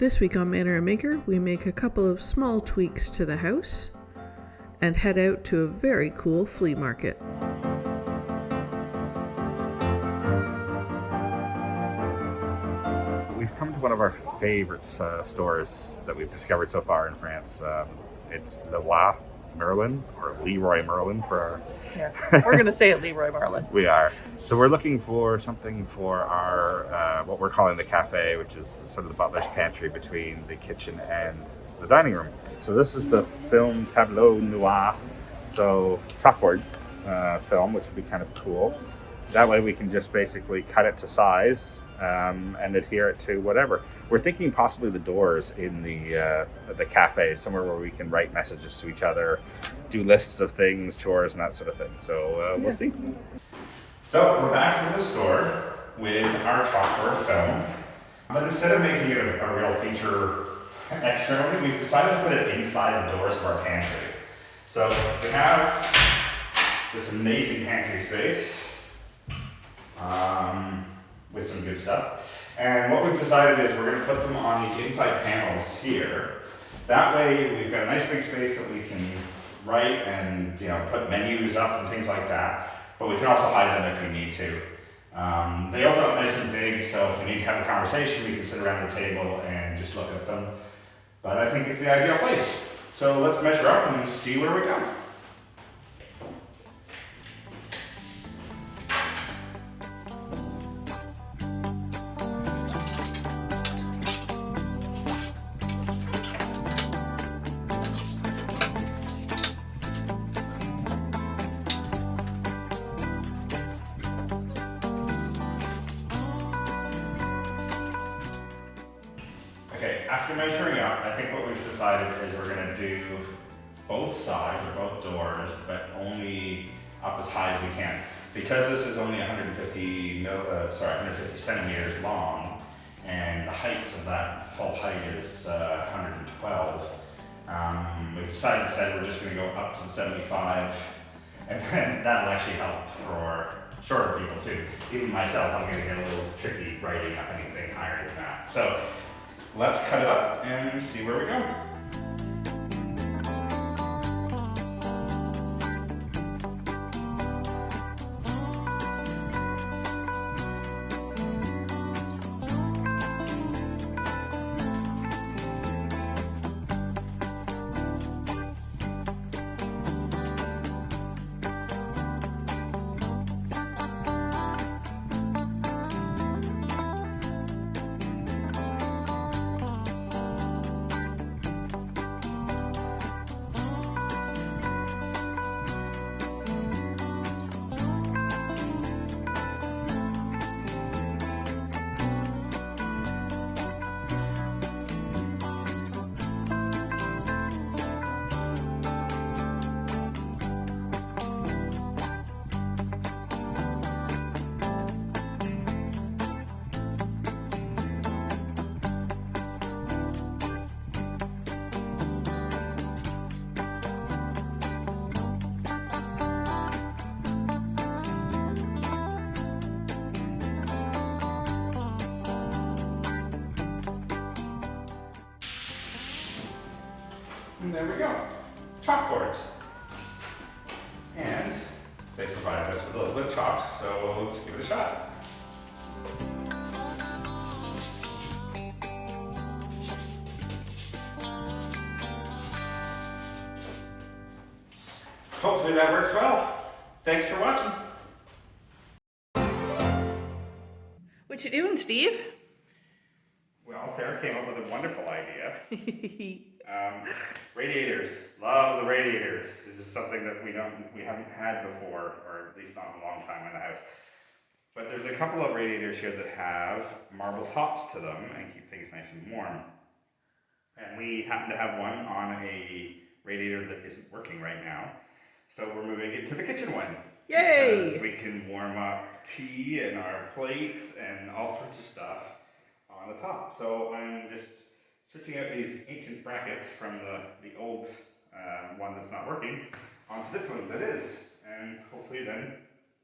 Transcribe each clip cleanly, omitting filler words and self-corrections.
This week on Manor and Maker, we make a couple of small tweaks to the house and head out to a very cool flea market. We've come to one of our favorite stores that we've discovered so far in France. It's Leroy Merlin, or Leroy Merlin for our... Yeah, we're going to say it Leroy Merlin. We are. So we're looking for something for our, what we're calling the cafe, which is sort of the butler's pantry between the kitchen and the dining room. So this is the film tableau noir, so chalkboard film, which would be kind of cool. That way we can just basically cut it to size and adhere it to whatever. We're thinking possibly the doors in the cafe, somewhere where we can write messages to each other, do lists of things, chores, and that sort of thing. So we'll see. So we're back from the store with our chalkboard film. But instead of making it a real feature externally, we've decided to put it inside the doors of our pantry. So we have this amazing pantry space. With some good stuff. And what we've decided is we're going to put them on the inside panels here. That way we've got a nice big space that we can write and put menus up and things like that. But we can also hide them if we need to. They open up nice and big, so if we need to have a conversation, we can sit around the table and just look at them. But I think it's the ideal place. So let's measure up and see where we go. Okay, after measuring up, I think what we've decided is we're going to do both sides, or both doors, but only up as high as we can. Because this is only 150 centimeters long, and the height of that full height is 112, we've decided instead we're just going to go up to the 75, and then that'll actually help for shorter people too. Even myself, I'm going to get a little tricky writing up anything higher than that. So let's cut it up and see where we go. And there we go, chalkboards. And they provided us with a little bit of chalk, so let's give it a shot. Hopefully that works well. Thanks for watching. What you doing, Steve? Well, Sarah came up with a wonderful idea. Radiators, love the radiators. This is something that we haven't had before, or at least not in a long time in the house. But there's a couple of radiators here that have marble tops to them and keep things nice and warm. And we happen to have one on a radiator that isn't working right now. So we're moving it to the kitchen one. Yay! Because we can warm up tea and our plates and all sorts of stuff on the top. So I'm just switching out these ancient brackets from the old one that's not working onto this one that is, and hopefully then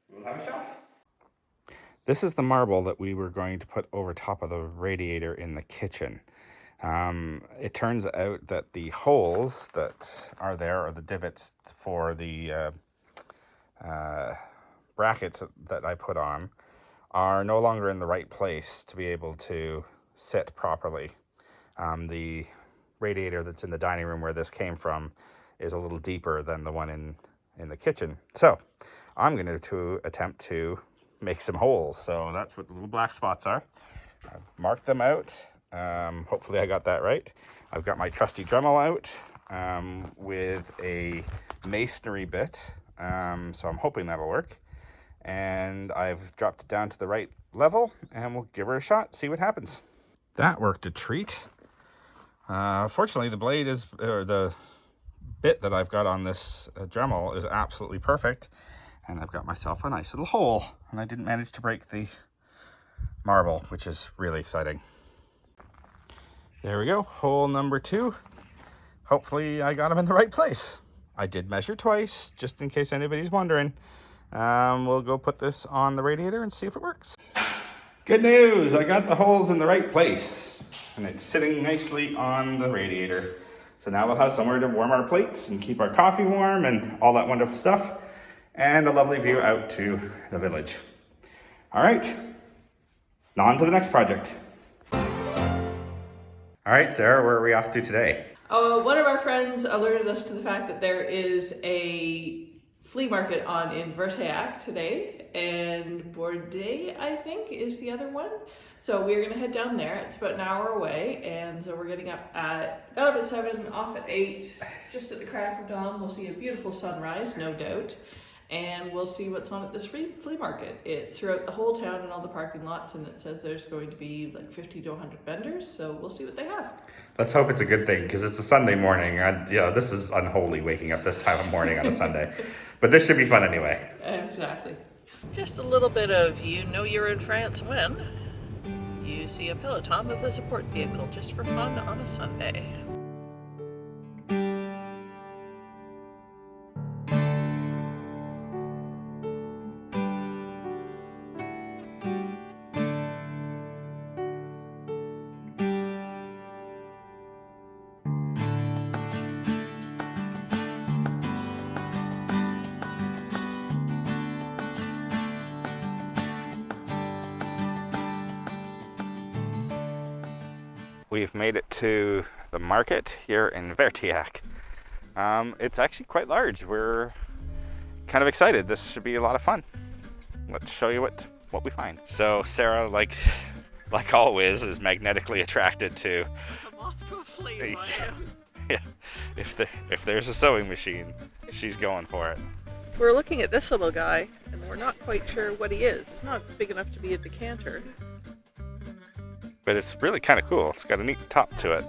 we'll have a shelf. This is the marble that we were going to put over top of the radiator in the kitchen. It turns out that the holes that are there, or the divots for the brackets that I put on, are no longer in the right place to be able to sit properly. The radiator that's in the dining room where this came from is a little deeper than the one in the kitchen. So I'm going to attempt to make some holes. So that's what the little black spots are. I've marked them out. Hopefully I got that right. I've got my trusty Dremel out with a masonry bit. So I'm hoping that'll work. And I've dropped it down to the right level, and we'll give her a shot, see what happens. That worked a treat. Fortunately, the blade or the bit that I've got on this Dremel is absolutely perfect, and I've got myself a nice little hole, and I didn't manage to break the marble, which is really exciting. There we go, hole number 2. Hopefully I got them in the right place. I did measure twice, just in case anybody's wondering. We'll go put this on the radiator and see if it works. Good news, I got the holes in the right place, and it's sitting nicely on the radiator. So now we'll have somewhere to warm our plates and keep our coffee warm and all that wonderful stuff, and a lovely view out to the village. All right, on to the next project. All right, Sarah, where are we off to today? One of our friends alerted us to the fact that there is a flea market on in Verteillac today, and Bourdeilles, I think, is the other one. So we're gonna head down there. It's about an hour away, and so we're got up at 7, off at 8, just at the crack of dawn. We'll see a beautiful sunrise, no doubt, and we'll see what's on at this flea market. It's throughout the whole town and all the parking lots, and it says there's going to be like 50 to 100 vendors, so we'll see what they have. Let's hope it's a good thing, because it's a Sunday morning, and this is unholy waking up this time of morning on a Sunday. But this should be fun anyway. Exactly. Just a little bit of you're in France when you see a peloton with a support vehicle just for fun on a Sunday. We've made it to the market here in Verteillac. It's actually quite large. We're kind of excited. This should be a lot of fun. Let's show you what we find. So Sarah, like always, is magnetically attracted to. I'm off to a flea. Yeah. If there's a sewing machine, she's going for it. We're looking at this little guy, and we're not quite sure what he is. It's not big enough to be a decanter. But it's really kind of cool. It's got a neat top to it.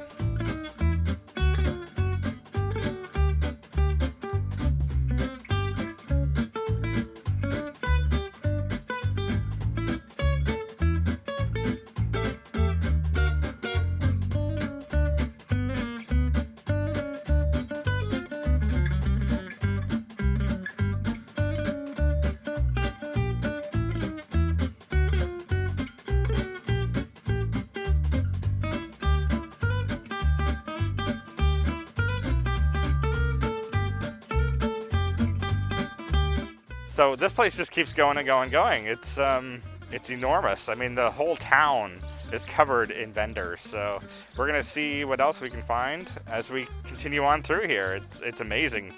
So this place just keeps going and going and going. It's enormous. I mean, the whole town is covered in vendors. So we're gonna see what else we can find as we continue on through here. It's amazing.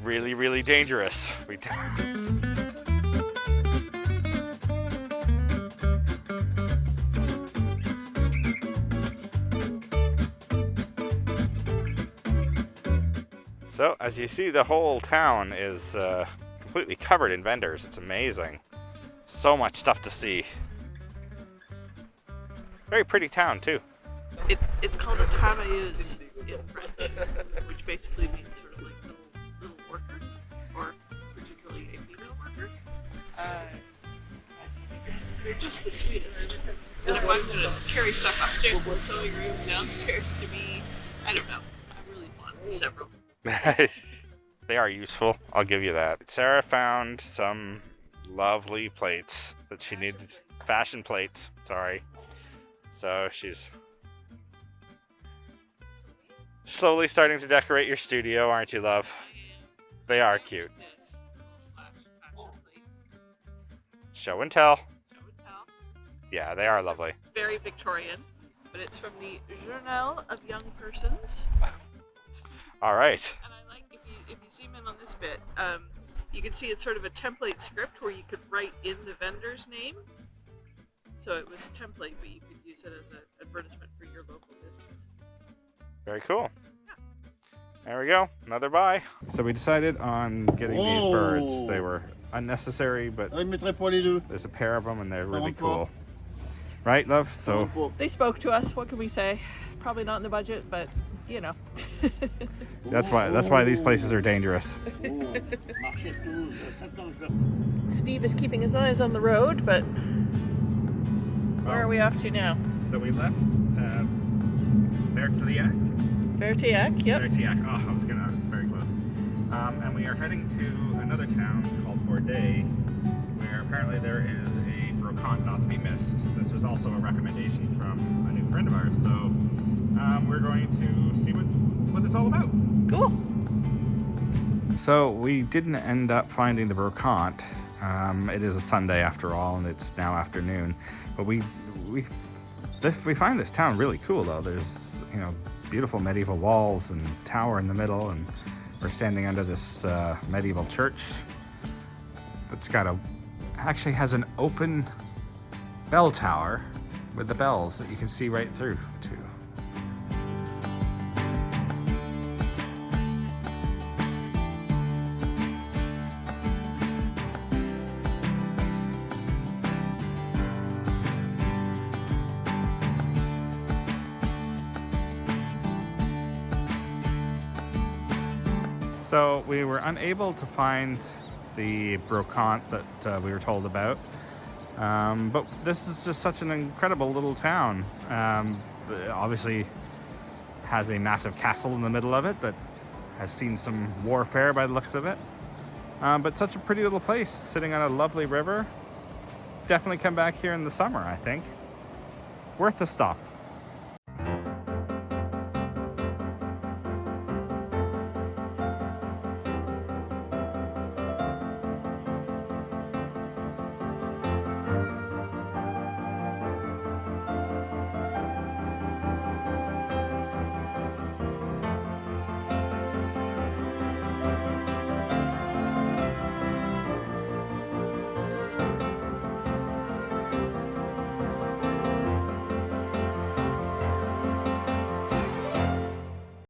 Really, really dangerous. So as you see, the whole town is completely covered in vendors. It's amazing. So much stuff to see. Very pretty town too. It's called a travailleuse in French, which basically means sort of like little worker, or particularly a female worker. They're just the sweetest. And if I'm gonna carry stuff upstairs in the sewing room, downstairs to me, I don't know. I really want several. They are useful, I'll give you that. Sarah found some lovely plates that she needed, fashion plates, sorry. So she's Slowly starting to decorate your studio, aren't you, love? They are cute. Show and tell. Yeah, they are lovely. Very Victorian, but it's from the Journal of Young Persons. All right. And I like, if you zoom in on this bit, you can see it's sort of a template script where you could write in the vendor's name. So it was a template, but you could use it as an advertisement for your local business. Very cool. There we go. Another buy. So we decided on getting these birds. They were unnecessary, but there's a pair of them and they're really cool. Right, love? So they spoke to us. What can we say? Probably not in the budget, but you know. that's why these places are dangerous. Steve is keeping his eyes on the road, but where are we off to now? So we left Verteillac. Verteillac, yep. Verteillac. Oh, I was very close. And we are heading to another town called Bourdeilles, where apparently there is a brocante not to be missed. This was also a recommendation from a new friend of ours, so we're going to see what it's all about. Cool. So we didn't end up finding the brocante. It is a Sunday after all, and it's now afternoon. But we find this town really cool, though. There's beautiful medieval walls and tower in the middle, and we're standing under this medieval church that's actually has an open bell tower with the bells that you can see right through to. So we were unable to find the brocante that we were told about, but this is just such an incredible little town. Obviously has a massive castle in the middle of it that has seen some warfare by the looks of it, but such a pretty little place sitting on a lovely river. Definitely come back here in the summer, I think. Worth the stop.